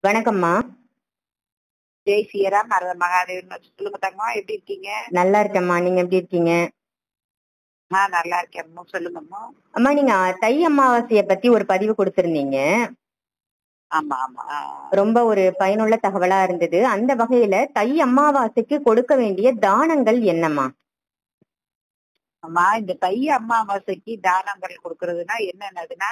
வணக்கம்மா. ஜெய் ஸ்ரீராம் நரத மகாதேவன். சொல்லுங்க தங்கம்மா, எப்படி இருக்கீங்க? நல்லா இருக்கேம்மா. நீங்க எப்படி இருக்கீங்க? நல்லா இருக்கேன். சொல்லுங்கம்மா. அம்மா, நீங்க தை அமாவாசைய பத்தி ஒரு பதிவு கொடுத்திருந்தீங்க. ஆமா ஆமா. ரொம்ப ஒரு பயனுள்ள தகவலா இருந்தது. அந்த வகையில தை அமாவாசைக்கு கொடுக்க வேண்டிய தானங்கள் என்னம்மா? அம்மா, இந்த தை அமாவாசைக்கு தானங்கள் கொடுக்கறதுன்னா என்னன்னதுன்னா,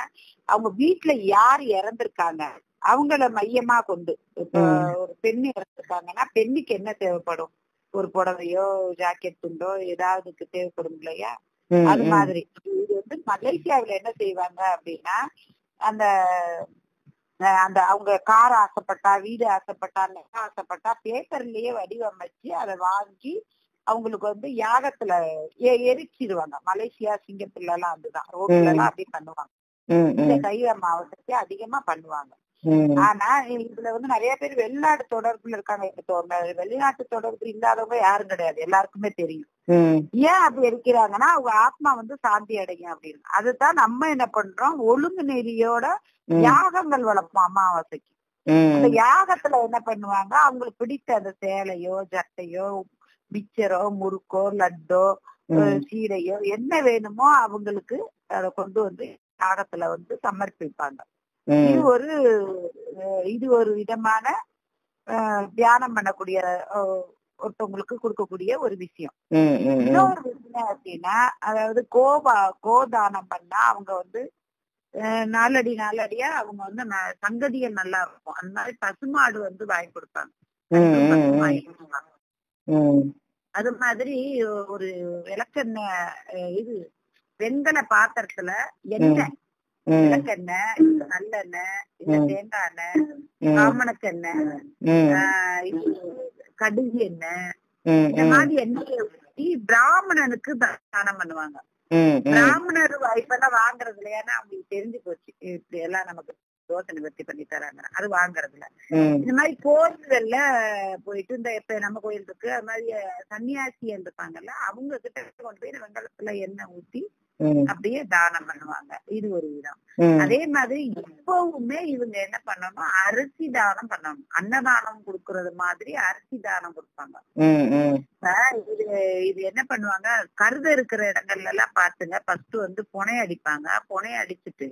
அவங்க வீட்டுல யார் இறந்திருக்காங்க அவங்கள மையமா கொண்டு, இப்ப ஒரு பெண்ணு இறந்திருக்காங்கன்னா பெண்ணுக்கு என்ன தேவைப்படும்? ஒரு புடவையோ ஜாக்கெட் துண்டோ ஏதாவதுக்கு தேவைப்படும் இல்லையா? அது மாதிரி இது வந்து மலேசியாவில என்ன செய்வாங்க அப்படின்னா, அந்த அந்த அவங்க கார் ஆசைப்பட்டா, வீடு ஆசைப்பட்டா, நிலம் ஆசைப்பட்டா பேப்பர்லயே வடிவமைச்சு அதை வாங்கி அவங்களுக்கு வந்து யாகத்துல எரிச்சிடுவாங்க. மலேசியா, சிங்கப்பூர்ல எல்லாம் அதுதான், ரோட்ல எல்லாம் அப்படி பண்ணுவாங்க. இந்த தை அமாவாசைக்கு அதிகமா பண்ணுவாங்க. ஆனா இதுல வந்து நிறைய பேர் வெளிநாடு தொடர்புல இருக்காங்க. வெளிநாட்டு தொடர்பு இல்லாதவங்க யாரும் கிடையாது, எல்லாருக்குமே தெரியும். ஏன் அப்படி இருக்கிறாங்கன்னா, அவங்க ஆத்மா வந்து சாந்தி அடையும் அப்படின்னு. அதுதான் நம்ம என்ன பண்றோம், ஒழுங்கு நெறியோட யாகங்கள் வளர்ப்போம் அமாவாசைக்கு. அந்த யாகத்துல என்ன பண்ணுவாங்க, அவங்களுக்கு பிடித்த அந்த சேலையோ ஜட்டையோ மிச்சரோ முறுக்கோ லட்டோ சீடையோ என்ன வேணுமோ அவங்களுக்கு அதை கொண்டு வந்து யாகத்துல வந்து சமர்ப்பிப்பாங்க. இது ஒரு விதமான தியானம் பண்ணக்கூடிய ஒருத்தவங்களுக்கு கொடுக்கக்கூடிய ஒரு விஷயம். இன்னொரு விஷயம் அப்படின்னா, அதாவது கோதானம் பண்ணா அவங்க வந்து நாளடியா அவங்க வந்து சங்கதிகள் நல்லா இருக்கும். அந்த மாதிரி பசுமாடு வந்து வாங்கி கொடுப்பாங்க. அது மாதிரி ஒரு விளக்கெண்ணெய், இது வெண்கல பாத்திரத்துல எண்ணெய், விளக்கெண்ணெய், நல்லெண்ணெய், இல்ல தேங்காய் எண்ணெய், காமணக்கெண்ணெய், கடுகு எண்ணெய், இந்த மாதிரி எண்ணெயை ஊற்றி பிராமணனுக்கு தானம் பண்ணுவாங்க. பிராமணர் இப்பெல்லாம் வாங்குறது இல்லையா, அவங்களுக்கு தெரிஞ்சு போச்சு இப்படி எல்லாம் நமக்கு தோசை நிவர்த்தி பண்ணி தராங்க, அது வாங்குறதுல. இந்த மாதிரி கோயில்கள்ல போயிட்டு, இந்த இப்ப நம்ம கோயில் இருக்கு, அது மாதிரி சன்னியாசிகள் இருப்பாங்கல்ல, அவங்க கிட்ட கொண்டு போய் வெங்காயத்துல எண்ணெய் ஊத்தி அப்படியே தானம் பண்ணுவாங்க. இது ஒரு விதம். அதே மாதிரி இப்பவுமே இவங்க என்ன பண்ணணும், அரிசி தானம் பண்ணணும். அன்னதானம் கொடுக்கறது மாதிரி அரிசி தானம் கொடுப்பாங்க. இது என்ன பண்ணுவாங்க, கருத இருக்கிற இடங்கள்ல எல்லாம் பாத்துங்க, ஃபர்ஸ்ட் வந்து புனை அடிப்பாங்க. புனை அடிச்சுட்டு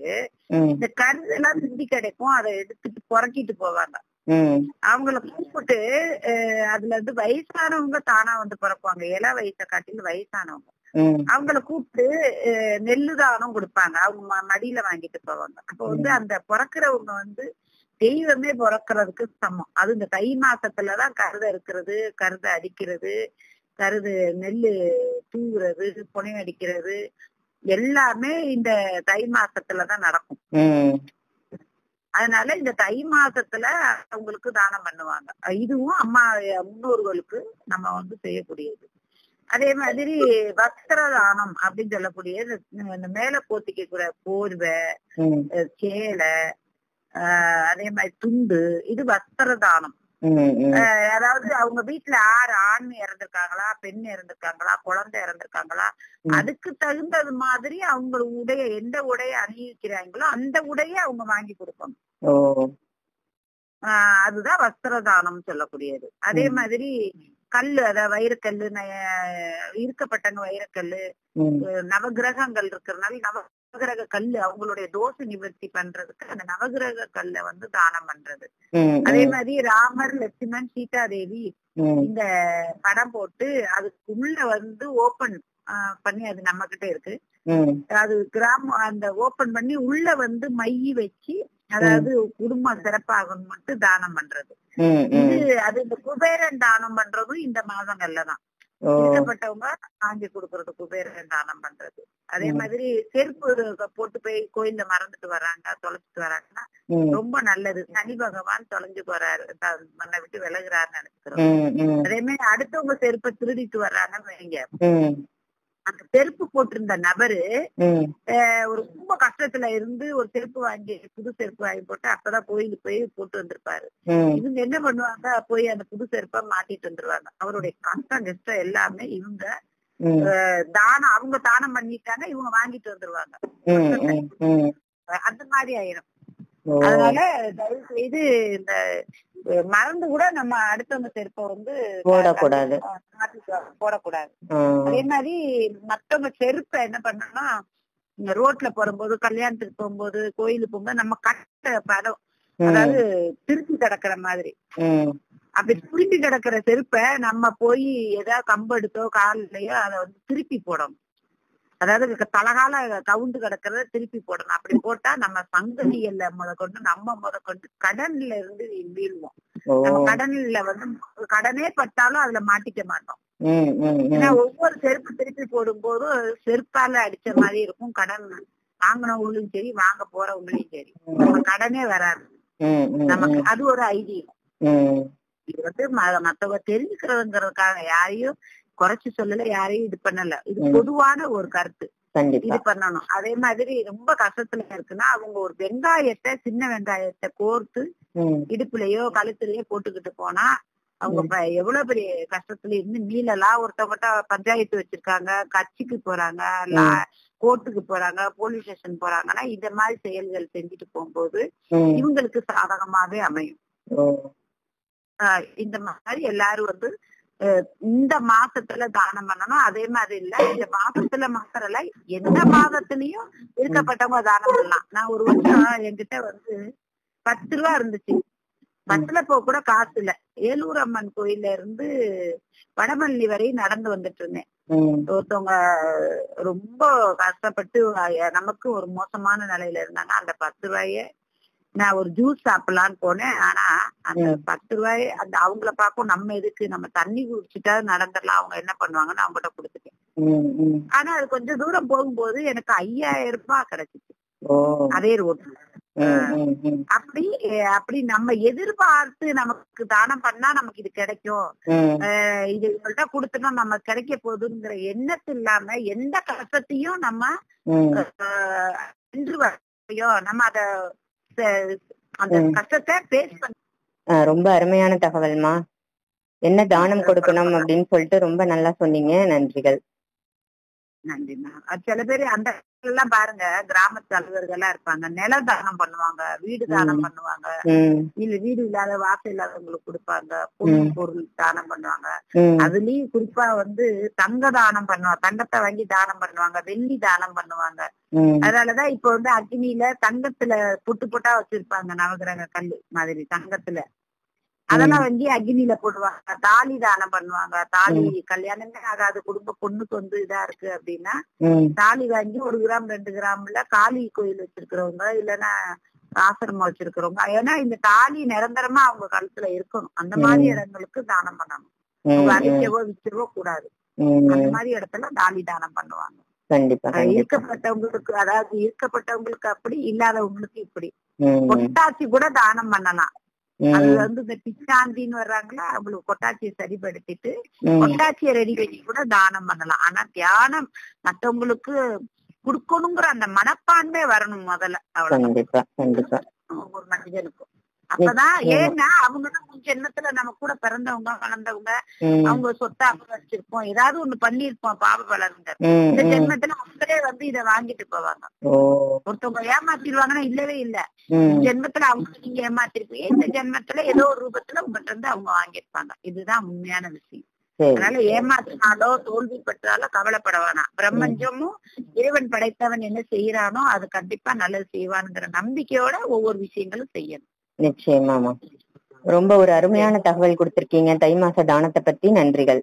இந்த கருது எல்லாம் சிந்தி கிடைக்கும், அதை எடுத்துட்டு புறக்கிட்டு போவாங்க. அவங்கள கூப்பிட்டு அதுல இருந்து வயசானவங்க தானா வந்து பிறப்பாங்க. இள வயசை காட்டிலும் வயசானவங்க அவங்கள கூப்பிட்டு நெல்லு தானம் கொடுப்பாங்க. அவங்க மடியில வாங்கிட்டு போவாங்க. அப்ப வந்து அந்த பிறக்கிறவங்க வந்து தெய்வமே பிறக்கிறதுக்கு சமம். அது இந்த தை மாசத்துலதான் கருத இருக்கிறது, கருத அடிக்கிறது, கருது நெல்லு தூவுறது, புனை அடிக்கிறது எல்லாமே இந்த தை மாசத்துலதான் நடக்கும். அதனால இந்த தை மாசத்துல அவங்களுக்கு தானம் பண்ணுவாங்க. இதுவும் அம்மா முன்னோர்களுக்கு நம்ம வந்து செய்யக்கூடியது. அதே மாதிரி வஸ்திர தானம் அப்படின்னு சொல்லக்கூடிய இந்த மேல போத்திக்க போர்வை, சேலை, அதே மாதிரி துண்டு, இது வஸ்திர தானம். அதாவது அவங்க வீட்டுல யாரு ஆண் இறந்திருக்காங்களா, பெண் இறந்திருக்காங்களா, குழந்தை இறந்திருக்காங்களா, அதுக்கு தகுந்தது மாதிரி அவங்க உடைய எந்த உடைய அணிவிக்கிறாங்களோ அந்த உடைய அவங்க வாங்கி கொடுப்பாங்க. அதுதான் வஸ்திர தானம் சொல்லக்கூடியது. அதே மாதிரி கல்லு, அதாவது வைரக்கல்லு, இருக்கப்பட்டங்க வைரக்கல்லு, நவகிரகங்கள் இருக்கிறதுனால நவகிரக கல்லு அவங்களுடைய தோஷ நிவர்த்தி பண்றதுக்கு அந்த நவகிரக கல்ல வந்து தானம் பண்றது. அதே மாதிரி ராமர், லட்சுமணன், சீதா தேவி இந்த படம் போட்டு அதுக்கு உள்ள வந்து ஓபன் பண்ணி, அது நம்ம கிட்ட இருக்கு, அது கிராமம், அந்த ஓபன் பண்ணி உள்ள வந்து மைய வச்சு, அதாவது குடும்பம் சிறப்பாகணும் மட்டும் தானம் பண்றது. இது அது இந்த குபேரன் தானம் பண்றதும் இந்த மாதங்கள்லதான். இருக்கப்பட்டவங்க வாங்கி கொடுக்கறது குபேரன் தானம் பண்றது. அதே மாதிரி செருப்பு போட்டு போய் கோயில்ல மறந்துட்டு வர்றாங்க, தொலைச்சிட்டு வர்றாங்கன்னா ரொம்ப நல்லது. சனி பகவான் தொலைஞ்சு போறாரு, மண்ணை விட்டு விலகுறாருன்னு நினைச்சுக்கிறோம். அதே மாதிரி அடுத்தவங்க செருப்பை திருடிட்டு வர்றாங்கன்னு வைங்க, அந்த செருப்பு போட்டிருந்த நபரு ஒரு ரொம்ப கஷ்டத்துல இருந்து ஒரு செருப்பு வாங்கி, புது செருப்பு வாங்கி போட்டு அப்பதான் கோயிலுக்கு போய் போட்டு வந்திருப்பாரு. இவங்க என்ன பண்ணுவாங்க, போய் அந்த புது செருப்பா மாட்டிட்டு வந்துருவாங்க. அவருடைய கஷ்டம் நஷ்டம் எல்லாமே இவங்க தானம், அவங்க தானம் பண்ணிட்டாங்க, இவங்க வாங்கிட்டு வந்துருவாங்க. அந்த மாதிரி ஆயிரும். அதனால தயவு செய்து இந்த மறந்து கூட நம்ம அடுத்தவங்க செருப்பை வந்து போடக்கூடாது. போடக்கூடாது. அதே மாதிரி மத்தவங்க செருப்பை என்ன பண்ணோம்னா ரோட்ல போகும்போது, கல்யாணத்துக்கு போகும்போது, கோயிலுக்கு போகும்போது நம்ம கட்ட பதம், அதாவது திருப்பி கிடக்குற மாதிரி, அப்படி திருப்பி கிடக்குற செருப்பை நம்ம போய் ஏதாவது கம்பு எடுத்தோ காலையோ அதை வந்து திருப்பி போடணும். அதாவது தலகால கவுண்டு கிடக்கிறத திருப்பி போடணும். அப்படி போட்டா நம்ம சங்கதிகள்ல முதற்கொண்டு நம்ம முதற்கொண்டு கடன்ல இருந்து வீழ்வோம். நம்ம கடன்ல வந்து கடனே பட்டாலும் அதுல மாட்டிக்க மாட்டோம். ஏன்னா ஒவ்வொரு செருப்பு திருப்பி போடும் போதும் செருப்பால அடிச்ச மாதிரி இருக்கும். கடன் வாங்கினவங்களும் சரி, வாங்க போறவங்களையும் சரி, நம்ம கடனே வராது நமக்கு. அது ஒரு ஐதீகம். இது வந்து மத்தவங்க தெரிஞ்சுக்கிறதுங்கிறதுக்காக யாரையும் குறைச்சு சொல்லல, யாரையும் இது பண்ணல. இது பொதுவான ஒரு கருத்து. இது பண்ணணும். அதே மாதிரி ரொம்ப கஷ்டத்துல இருக்குன்னா அவங்க ஒரு வெங்காயத்தை, சின்ன வெங்காயத்தை கோர்த்து இடுப்புலயோ கழுத்துலயோ போட்டுக்கிட்டு போனா அவங்க எவ்வளவு பெரிய கஷ்டத்துல இருந்து மீளலாம். ஒருத்தவங்கிட்ட பஞ்சாயத்து வச்சிருக்காங்க, கட்சிக்கு போறாங்க, கோர்ட்டுக்கு போறாங்க, போலீஸ் ஸ்டேஷன் போறாங்கன்னா இந்த மாதிரி செயல்கள் செஞ்சுட்டு போகும்போது இவங்களுக்கு சாதகமாவே அமையும். இந்த மாதிரி எல்லாரும் வந்து இந்த மாசத்துல தானம் பண்ணணும். அதே மாதிரி இல்ல, இந்த மாசத்துல மாத்திரல, எந்த மாதத்திலயும் இருக்கப்பட்டவங்க தானம் பண்ணலாம். நான் ஒரு வருஷம் என்கிட்ட வந்து 10 ரூபா இருந்துச்சு. பஸ்ல போக கூட காசு இல்ல. ஏலூர் அம்மன் கோயில்ல இருந்து வடமல்லி வரை நடந்து வந்துட்டு இருந்தேன். ஒருத்தவங்க ரொம்ப கஷ்டப்பட்டு நமக்கு ஒரு மோசமான நிலையில இருந்தாங்க. அந்த 10 ரூபாய நான் ஒரு ஜூஸ் சாப்பிடலான்னு போனேன். ஆனா அந்த 10 ரூபாய் அந்த அவங்கள பார்க்கும், நம்ம எதுக்கு, நம்ம தண்ணி குடிச்சுட்டா நடந்துடலாம், அவங்க என்ன பண்ணுவாங்கன்னு அவங்ககிட்ட கொடுத்துட்டேன். ஆனா அது கொஞ்சம் தூரம் போகும்போது எனக்கு 5000 ரூபாய் கிடைச்சிச்சு அதே ரோட்ல. அப்படி நம்ம எதிர்பார்த்து நமக்கு தானம் பண்ணா நமக்கு இது கிடைக்கும், இது இவங்கள்ட்ட கொடுத்தோம் நமக்கு கிடைக்க போகுதுங்கிற எண்ணத்து இல்லாம எந்த கஷ்டத்தையும் நம்ம வென்று வரையோ நம்ம அத அந்த கஷ்டத்தை பேஸ் பண்ண. ரொம்ப அருமையான தகவல்மா. என்ன தானம் கொடுக்கணும் அப்படின்னு சொல்லிட்டு ரொம்ப நல்லா சொன்னீங்க. நன்றிகள். நன்றிமா. சில பேரு அந்த எல்லாம் பாருங்க, கிராமத்து தலைவர்களா இருப்பாங்க, நில தானம் பண்ணுவாங்க, வீடு தானம் பண்ணுவாங்க, இல்ல வீடு இல்லாத வாசல் இல்லாதவங்களுக்கு கொடுப்பாங்க, பொருள் தானம் பண்ணுவாங்க. அதுலயும் குறிப்பா வந்து தங்க தானம் பண்ணுவாங்க, தங்கத்தை வாங்கி தானம் பண்ணுவாங்க, வெள்ளி தானம் பண்ணுவாங்க. அதனாலதான் இப்ப வந்து அக்னியில தங்கத்துல புட்டு புட்டா வச்சிருப்பாங்க, நவகிரக கல்லு மாதிரி தங்கத்துல. அதெல்லாம் வந்து அக்னியில போடுவாங்க. தாலி தானம் பண்ணுவாங்க. தாலி கல்யாணமே ஆகாது குடும்ப பொண்ணுக்கு வந்து இதா இருக்கு அப்படின்னா தாலி வாங்கி 1 கிராம் 2 கிராம்ல காளி கோயில் வச்சிருக்கிறவங்க, இல்லைன்னா ஆசிரமம் வச்சிருக்கிறவங்க, ஏன்னா இந்த தாலி நிரந்தரமா அவங்க கழுத்துல இருக்கணும். அந்த மாதிரி இடங்களுக்கு தானம் பண்ணணும். அழிக்கவோ விற்கவோ கூடாது. அந்த மாதிரி இடத்துல தாலி தானம் பண்ணுவாங்க. இருக்கப்பட்டவங்களுக்கு, அதாவது இருக்கப்பட்டவங்களுக்கு அப்படி, இல்லாதவங்களுக்கு இப்படி. கொட்டாச்சி கூட தானம் பண்ணலாம். அது வந்து இந்த பிச்சாந்தின்னு வர்றாங்களா, அவங்களுக்கு கொட்டாச்சியை சரிப்படுத்திட்டு கொட்டாச்சியை ரெடி பண்ணி கூட தானம் பண்ணலாம். ஆனா தியானம் மத்தவங்களுக்கு குடுக்கணுங்கிற அந்த மனப்பான்மை வரணும் முதல்ல. அவ்வளவு ஒரு மனிதனுக்கும். அப்பதான், ஏன்னா அவங்கதான் முன் ஜென்மத்துல நம்ம கூட பிறந்தவங்க வளர்ந்தவங்க, அவங்க சொத்தை அபகரிச்சிருப்போம், ஏதாவது ஒண்ணு பண்ணிருப்போம் பாவ பலருங்க. இந்த ஜென்மத்துல அவங்களே வந்து இதை வாங்கிட்டு போவாங்க. ஒருத்தவங்க ஏமாத்திடுவாங்கன்னா இல்லவே இல்ல, ஜென்மத்துல அவங்க நீங்க ஏமாத்திருப்பீங்க, இந்த ஜென்மத்துல ஏதோ ஒரு ரூபத்துல உங்ககிட்ட இருந்து அவங்க வாங்கியிருப்பாங்க. இதுதான் உண்மையான விஷயம். அதனால ஏமாத்தினாலோ தோல்வி பெற்றாலோ கவலைப்பட வேணாம். பிரபஞ்சமும் இறைவன் படைத்தவன் என்ன செய்யறானோ அது கண்டிப்பா நல்லது செய்வானுங்கிற நம்பிக்கையோட ஒவ்வொரு விஷயங்களும் செய்யணும். நிச்சயமாமா. ரொம்ப ஒரு அருமையான தகவல் கொடுத்திருக்கீங்க தை மாச தானத்தை பத்தி. நன்றிகள்.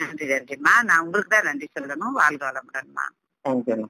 நன்றிமா. நான் உங்களுக்கு தான் நன்றி சொல்லணும். வாழ்க வளமுடன்மா. தேங்க்யூமா.